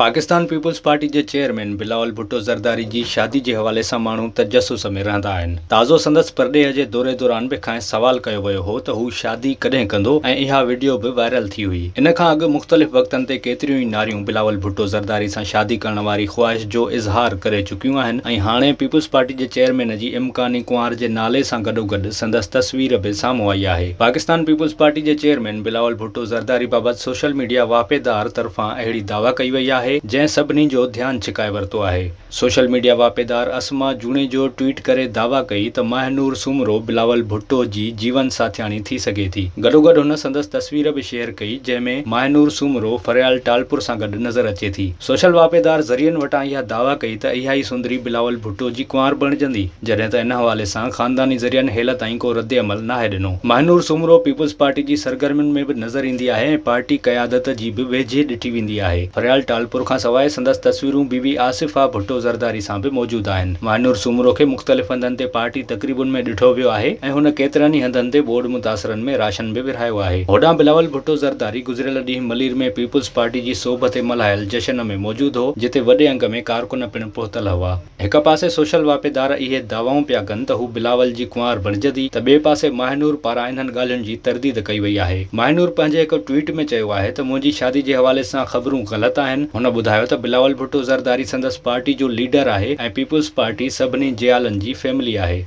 Pakistan people's party जे chairman Bilawal Bhutto Zardari जी शादी जे हवाले सां माण्हू तजस्सुस में रहंदा आहिनि। ताज़ो संदसि परॾेह जे दौरे दौरान बि खां सवाल कयो वियो हो त हू शादी कॾहिं कंदो ऐं इहा वीडियो बि वायरल थी हुई। इन खां अॻु मुख़्तलिफ़ वक़्तनि ते केतिरियूं ई नारियूं बिलावल भुट्टो ज़रदारी सां शादी करण वारी ख़्वाहिश जो इज़हार करे चुकियूं आहिनि ऐं हाणे पीपुल्स पार्टी जे चेयरमैन जी इम्कानी कुंवार जे नाले सां गॾोगॾु संदसि तस्वीर बि साम्हूं आई आहे। पाकिस्तान पीपुल्स पार्टी जे चेयरमैन बिलावल भुट्टो ज़रदारी बाबति सोशल मीडिया वापेदार तरफ़ां अहिड़ी दावा कई वई आहे जंहिं सभिनी जो ध्यानु छिकाए वरितो आहे। सोशल मीडिया वापेदार असमा जूणे जो ट्वीट करे दावा कई त महनूर सुमरो बिलावल भुट्टो जी जीवन साथियाणी थी सघे थी। गॾोगॾु हुन संदसि तस्वीर बि शेयर कई जंहिंमें महनूर सुमरो फरियाल टालपुर सां गॾु नज़र अचे थी। सोशल वापेदार ज़रियनि वटां इहा दावा कई त इहा ई सुंदरी बिलावल भुट्टो जी कुंवार बणिजंदी, जॾहिं त इन हवाले सां ख़ानदानी ज़रियनि हेल ताईं को रद्द अमल नाहे ॾिनो। महनूर सुमरो पीपुल्स पार्टी जी सरगर्मियुनि में बि नज़र ईंदी आहे ऐं पार्टी क़यादत जी बि वेझे ॾिठी वेंदी आहे। फरियाल टालपुर खां सवाइ संदसि तस्वीरूं बीबी आसिफा भुट्टो ज़रदारी सां बि मौजूदु आहिनि। महनूर सुमरो खे मुख़्तलिफ़ हंधनि ते पार्टी तक़रीबुनि में ॾिठो वियो आहे ऐं हुन केतिरनि ई हंधनि ते बोर्ड मुतासिरनि में राशन बि विरहायो आहे। होॾां बिलावल भुट्टो ज़रदारी गुज़िरियल ॾींहुं मलीर में पीपुल्स पार्टी जी सोभ ते मल्हायल जश्न में मौजूदु हो, जिते वॾे अंग में कारकुन पिणु पहुतल हुआ। हिक पासे सोशल वापेदार इहे दावाऊं पिया कनि त हू बिलावल जी कुंवार बणिजंदी, त ॿिए पासे महनूर पारां इन्हनि ॻाल्हियुनि जी तरदीद कई वई आहे। महनूर पंहिंजे हिक ट्वीट में चयो आहे त मुंहिंजी शादी जे हवाले सां ख़बरूं ग़लति आहिनि। हुन ॿुधायो त बिलावल भुट्टो ज़रदारी संदसि पार्टी जो लीडर आहे ऐं पीपुल्स पार्टी सभिनी जियालनि जी फैमिली आहे।